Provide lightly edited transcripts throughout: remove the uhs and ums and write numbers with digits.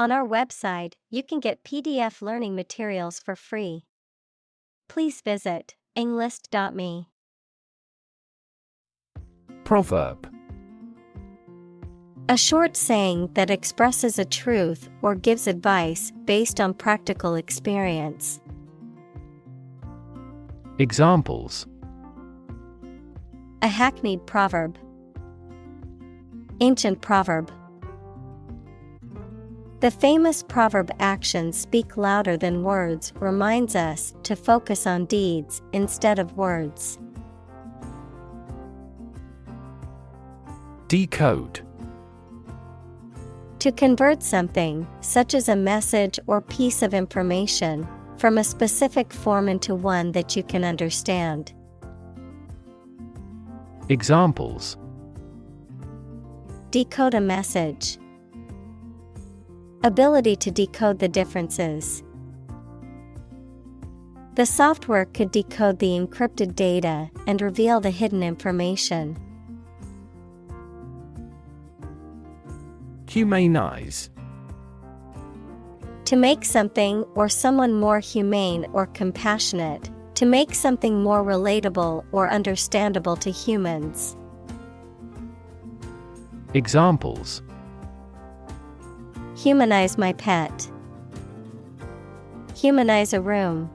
On our website, you can get PDF learning materials for free. Please visit englist.me. Proverb. A short saying that expresses a truth or gives advice based on practical experience. Examples: A hackneyed proverb. Ancient proverb. The famous proverb "actions speak louder than words" reminds us to focus on deeds instead of words. Decode. To convert something, such as a message or piece of information, from a specific form into one that you can understand. Examples: Decode a message. Ability to decode the differences. The software could decode the encrypted data and reveal the hidden information. Humanize. To make something or someone more humane or compassionate, to make something more relatable or understandable to humans. Examples: Humanize my pet. Humanize a room.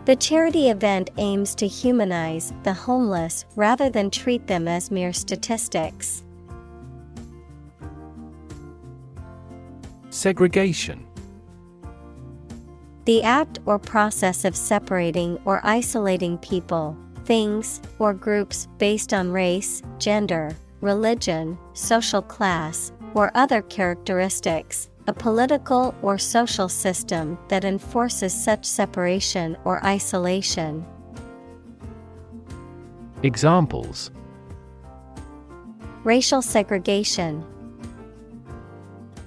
The charity event aims to humanize the homeless rather than treat them as mere statistics. Segregation. The act or process of separating or isolating people, things, or groups based on race, gender, religion, social class, or other characteristics, a political or social system that enforces such separation or isolation. Examples: Racial segregation.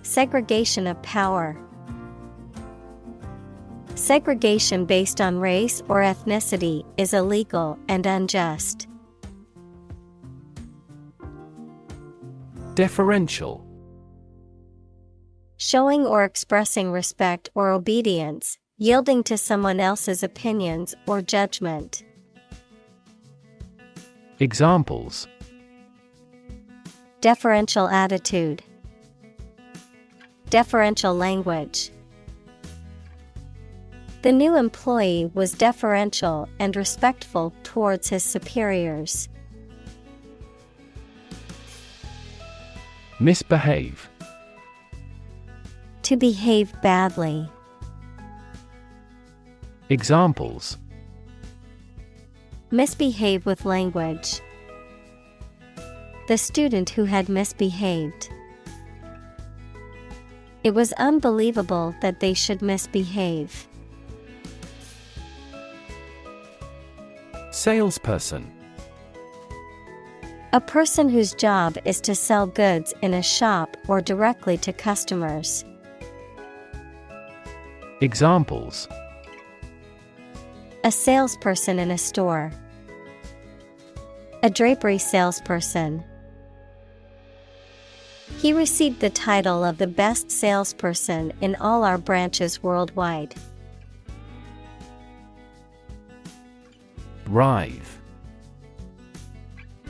Segregation of power. Segregation based on race or ethnicity is illegal and unjust. Deferential. Showing or expressing respect or obedience, yielding to someone else's opinions or judgment. Examples: Deferential attitude. Deferential language. The new employee was deferential and respectful towards his superiors. Misbehave. To behave badly. Examples: Misbehave with language. The student who had misbehaved. It was unbelievable that they should misbehave. Salesperson. A person whose job is to sell goods in a shop or directly to customers. Examples: A salesperson in a store. A drapery salesperson. He received the title of the best salesperson in all our branches worldwide. Writhe.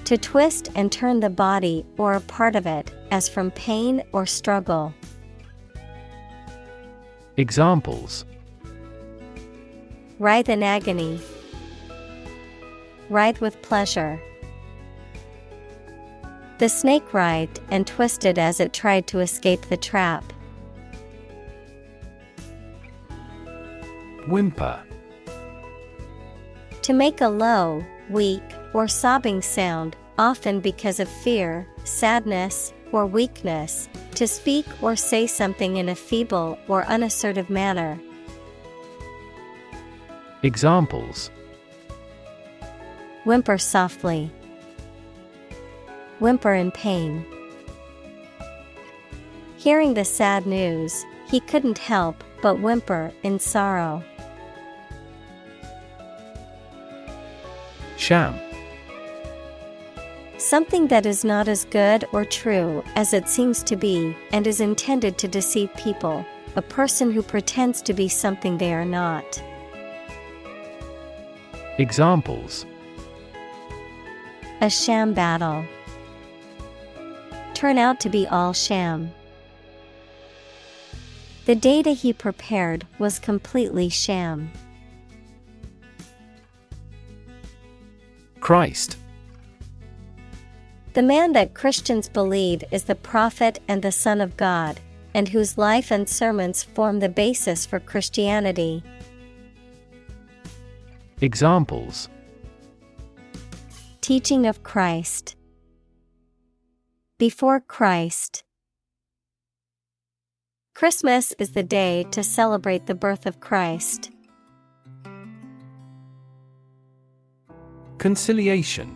To twist and turn the body or a part of it, as from pain or struggle. Examples: Writhe in agony. Writhe with pleasure. The snake writhed and twisted as it tried to escape the trap. Whimper. To make a low, weak, or sobbing sound, often because of fear, sadness, or weakness, to speak or say something in a feeble or unassertive manner. Examples: Whimper softly. Whimper in pain. Hearing the sad news, he couldn't help but whimper in sorrow. Sham. Something that is not as good or true as it seems to be and is intended to deceive people. A person who pretends to be something they are not. Examples: A sham battle. Turn out to be all sham. The data he prepared was completely sham. Christ. The man that Christians believe is the prophet and the Son of God, and whose life and sermons form the basis for Christianity. Examples: Teaching of Christ. Before Christ. Christmas is the day to celebrate the birth of Christ. Conciliation.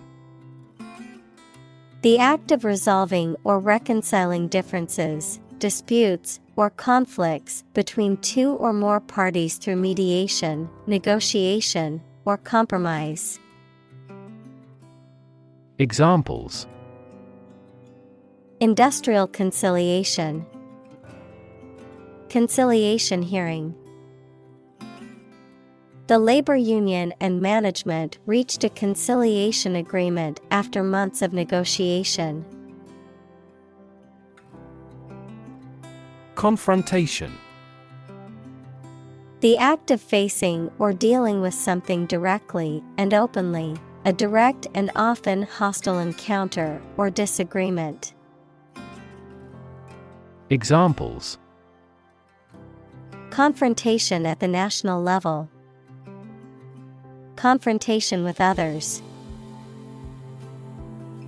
The act of resolving or reconciling differences, disputes, or conflicts between two or more parties through mediation, negotiation, or compromise. Examples: Industrial conciliation. Conciliation hearing. The labor union and management reached a conciliation agreement after months of negotiation. Confrontation. The act of facing or dealing with something directly and openly, a direct and often hostile encounter or disagreement. Examples: Confrontation at the national level. Confrontation with others.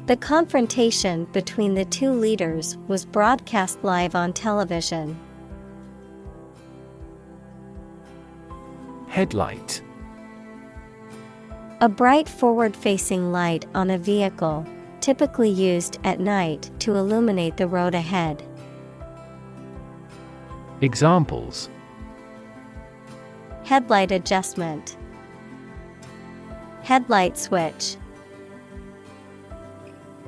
The confrontation between the two leaders was broadcast live on television. Headlight. A bright forward-facing light on a vehicle, typically used at night to illuminate the road ahead. Examples: Headlight adjustment. Headlight switch.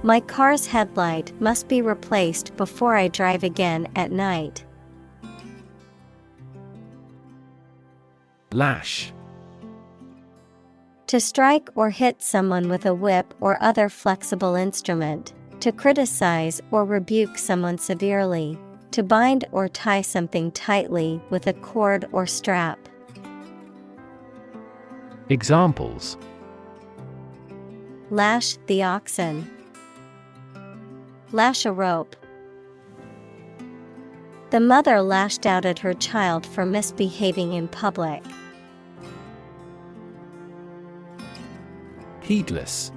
My car's headlight must be replaced before I drive again at night. Lash. To strike or hit someone with a whip or other flexible instrument, to criticize or rebuke someone severely, to bind or tie something tightly with a cord or strap. Examples: Lash the oxen. Lash a rope. The mother lashed out at her child for misbehaving in public. Heedless.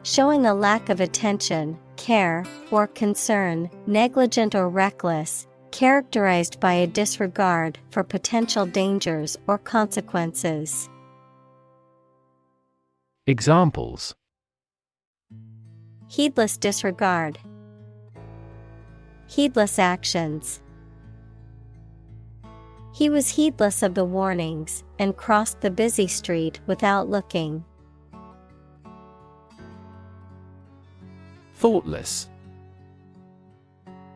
Showing a lack of attention, care, or concern, negligent or reckless, characterized by a disregard for potential dangers or consequences. Examples: Heedless disregard. Heedless actions. He was heedless of the warnings and crossed the busy street without looking. Thoughtless.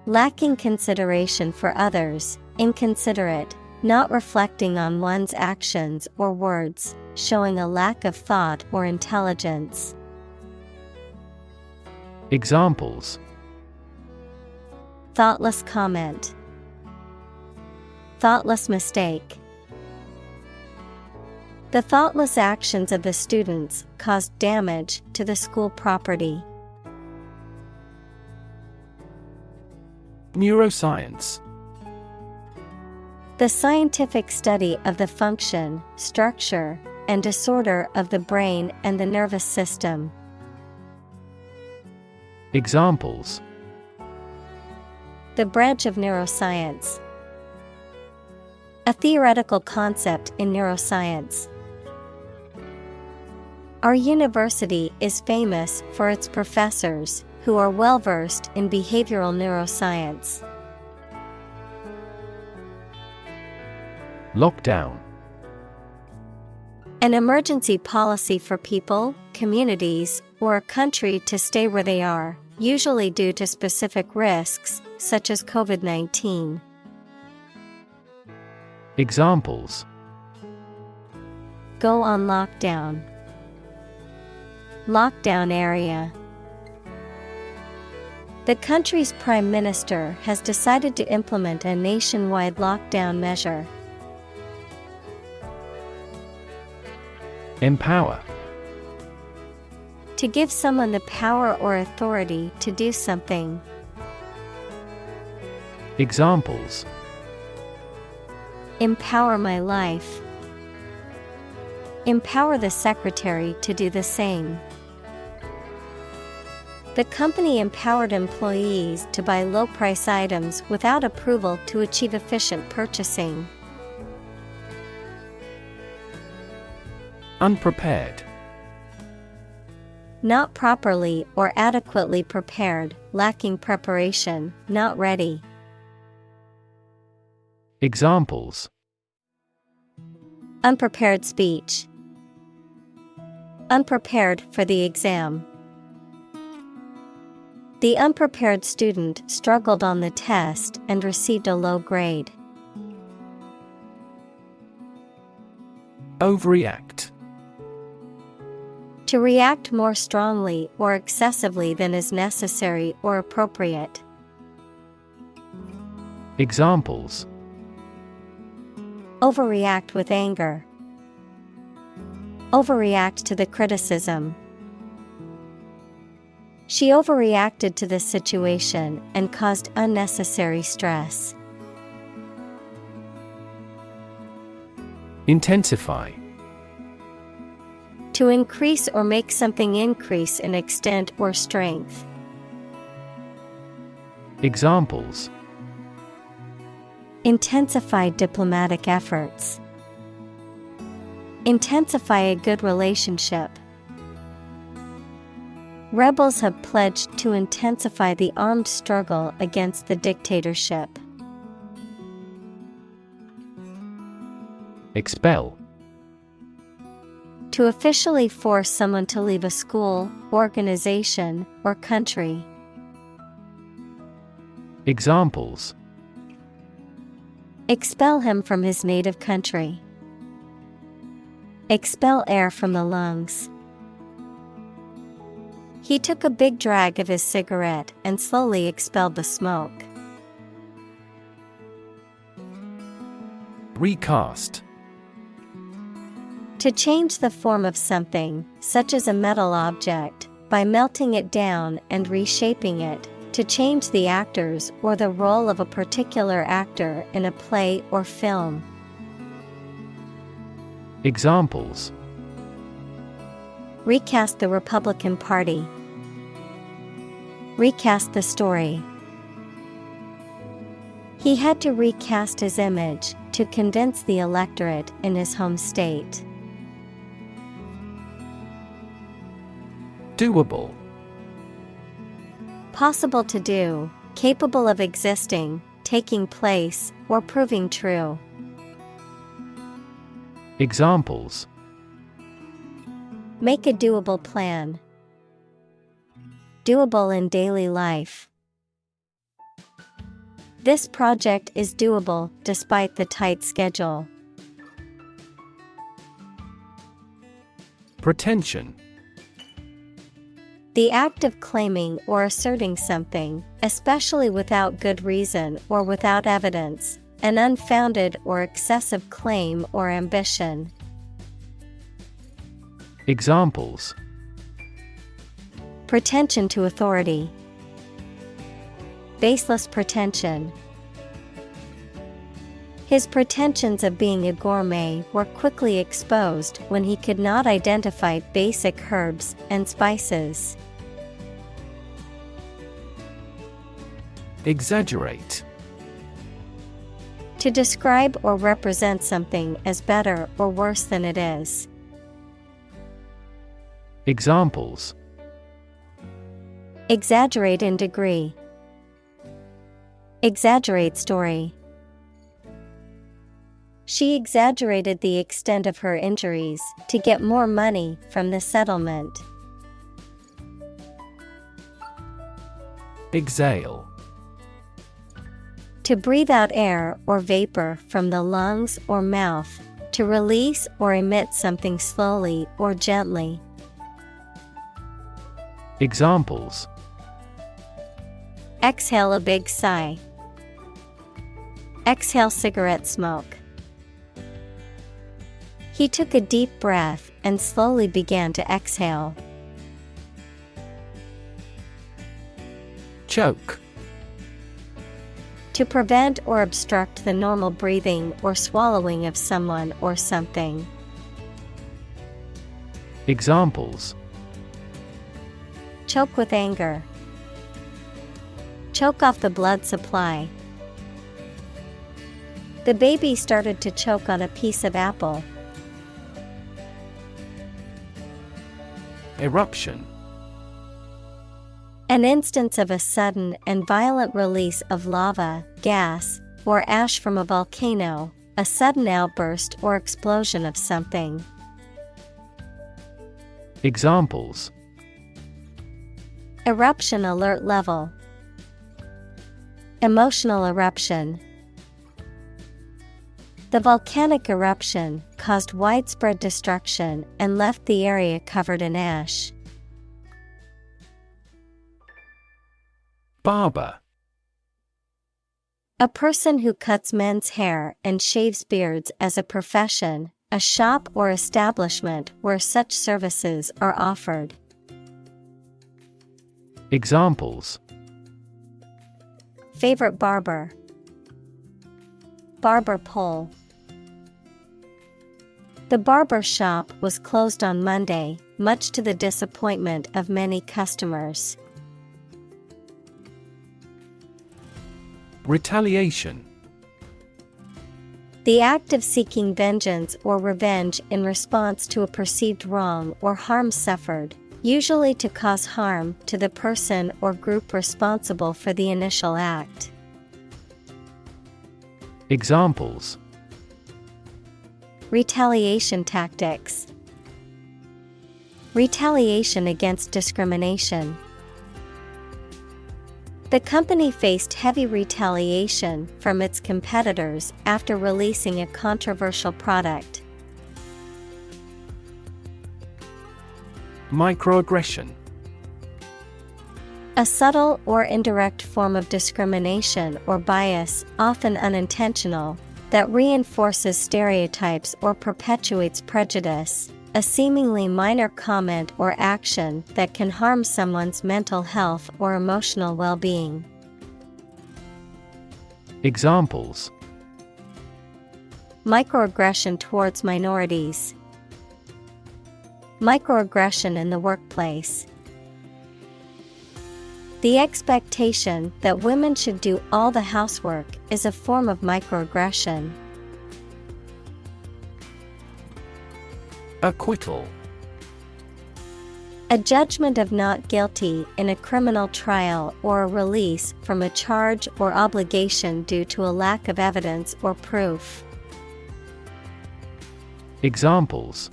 Lacking consideration for others, inconsiderate, not reflecting on one's actions or words, showing a lack of thought or intelligence. Examples: Thoughtless comment. Thoughtless mistake. The thoughtless actions of the students caused damage to the school property. Neuroscience. The scientific study of the function, structure, and disorder of the brain and the nervous system. Examples: The branch of neuroscience. A theoretical concept in neuroscience. Our university is famous for its professors, who are well versed in behavioral neuroscience. Lockdown. An emergency policy for people, communities, or a country to stay where they are, usually due to specific risks, such as COVID-19. Examples: Go on lockdown. Lockdown area. The country's prime minister has decided to implement a nationwide lockdown measure. Empower. To give someone the power or authority to do something. Examples: Empower my life. Empower the secretary to do the same. The company empowered employees to buy low-price items without approval to achieve efficient purchasing. Unprepared. Not properly or adequately prepared, lacking preparation, not ready. Examples: Unprepared speech. Unprepared for the exam. The unprepared student struggled on the test and received a low grade. Overreact. To react more strongly or excessively than is necessary or appropriate. Examples: Overreact with anger. Overreact to the criticism. She overreacted to the situation and caused unnecessary stress. Intensify. To increase or make something increase in extent or strength. Examples: Intensify diplomatic efforts. Intensify a good relationship. Rebels have pledged to intensify the armed struggle against the dictatorship. Expel. To officially force someone to leave a school, organization, or country. Examples: Expel him from his native country. Expel air from the lungs. He took a big drag of his cigarette and slowly expelled the smoke. Recast. To change the form of something, such as a metal object, by melting it down and reshaping it, to change the actors or the role of a particular actor in a play or film. Examples: Recast the Republican Party. Recast the story. He had to recast his image to convince the electorate in his home state. Doable. Possible to do, capable of existing, taking place, or proving true. Examples: Make a doable plan. Doable in daily life. This project is doable despite the tight schedule. Pretension. The act of claiming or asserting something, especially without good reason or without evidence, an unfounded or excessive claim or ambition. Examples: Pretension to authority. Baseless pretension. His pretensions of being a gourmet were quickly exposed when he could not identify basic herbs and spices. Exaggerate. To describe or represent something as better or worse than it is. Examples: Exaggerate in degree. Exaggerate story. She exaggerated the extent of her injuries to get more money from the settlement. Exhale. To breathe out air or vapor from the lungs or mouth, to release or emit something slowly or gently. Examples: Exhale a big sigh. Exhale cigarette smoke. He took a deep breath and slowly began to exhale. Choke. To prevent or obstruct the normal breathing or swallowing of someone or something. Examples: Choke with anger. Choke off the blood supply. The baby started to choke on a piece of apple. Eruption. An instance of a sudden and violent release of lava, gas, or ash from a volcano, a sudden outburst or explosion of something. Examples: Eruption alert level. Emotional eruption. The volcanic eruption caused widespread destruction and left the area covered in ash. Barber. A person who cuts men's hair and shaves beards as a profession, a shop or establishment where such services are offered. Examples: Favorite barber. Barber pole. The barber shop was closed on Monday, much to the disappointment of many customers. Retaliation. The act of seeking vengeance or revenge in response to a perceived wrong or harm suffered, usually to cause harm to the person or group responsible for the initial act. Examples: Retaliation tactics. Retaliation against discrimination. The company faced heavy retaliation from its competitors after releasing a controversial product. Microaggression. A subtle or indirect form of discrimination or bias, often unintentional, that reinforces stereotypes or perpetuates prejudice. A seemingly minor comment or action that can harm someone's mental health or emotional well-being. Examples: Microaggression towards minorities. Microaggression in the workplace. The expectation that women should do all the housework is a form of microaggression. Acquittal. A judgment of not guilty in a criminal trial or a release from a charge or obligation due to a lack of evidence or proof. Examples: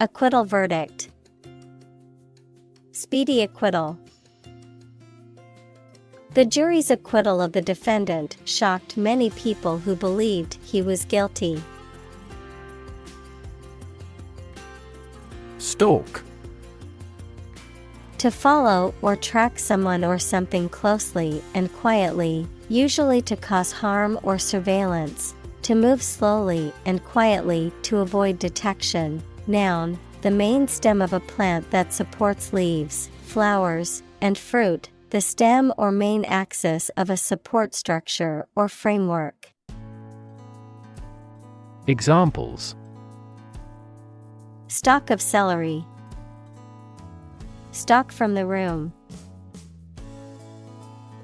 Acquittal verdict. Speedy acquittal. The jury's acquittal of the defendant shocked many people who believed he was guilty. Stalk. To follow or track someone or something closely and quietly, usually to cause harm or surveillance. To move slowly and quietly to avoid detection. Noun, the main stem of a plant that supports leaves, flowers, and fruit, the stem or main axis of a support structure or framework. Examples: Stalk of celery. Stalk from the room.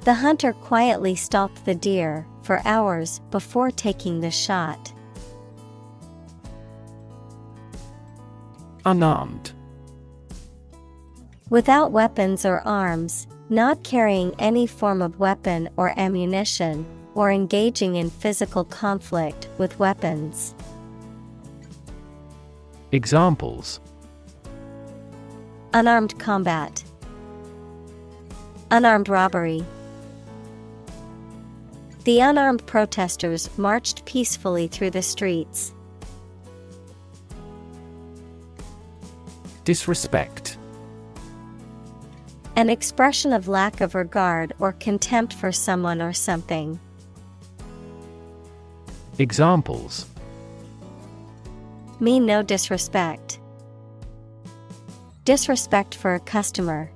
The hunter quietly stalked the deer for hours before taking the shot. Unarmed. Without weapons or arms, not carrying any form of weapon or ammunition, or engaging in physical conflict with weapons. Examples: Unarmed combat. Unarmed robbery. The unarmed protesters marched peacefully through the streets. Disrespect. An expression of lack of regard or contempt for someone or something. Examples: Mean no disrespect. Disrespect for a customer.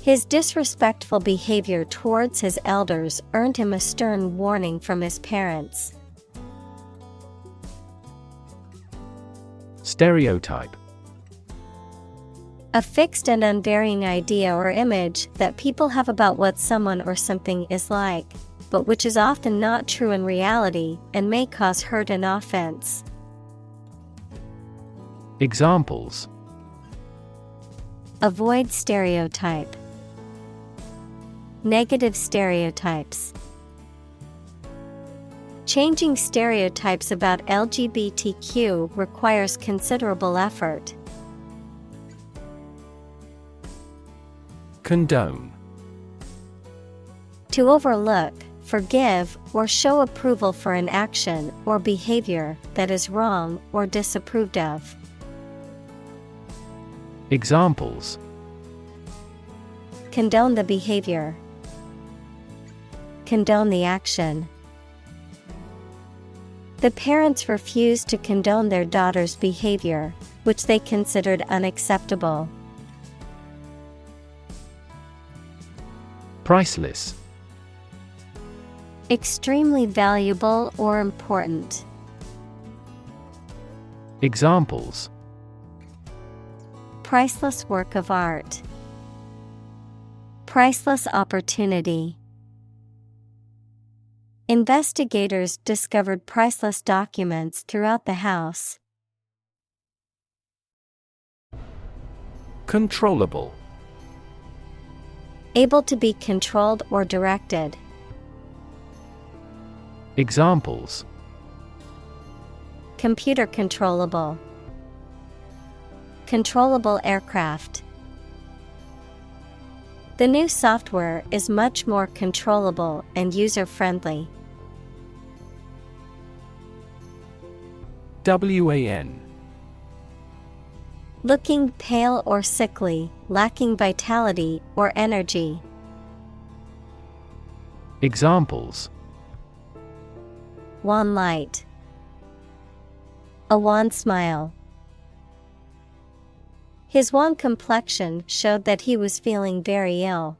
His disrespectful behavior towards his elders earned him a stern warning from his parents. Stereotype. A fixed and unvarying idea or image that people have about what someone or something is like, but which is often not true in reality and may cause hurt and offense. Examples: Avoid stereotype. Negative stereotypes. Changing stereotypes about LGBTQ requires considerable effort. Condone. To overlook, forgive, or show approval for an action or behavior that is wrong or disapproved of. Examples: Condone the behavior. Condone the action. The parents refused to condone their daughter's behavior, which they considered unacceptable. Priceless. Extremely valuable or important. Examples: Priceless work of art. Priceless opportunity. Investigators discovered priceless documents throughout the house. Controllable. Able to be controlled or directed. Examples: Computer controllable. Controllable aircraft. The new software is much more controllable and user-friendly. WAN. Looking pale or sickly, lacking vitality or energy. Examples: Wan light. A wan smile. His wan complexion showed that he was feeling very ill.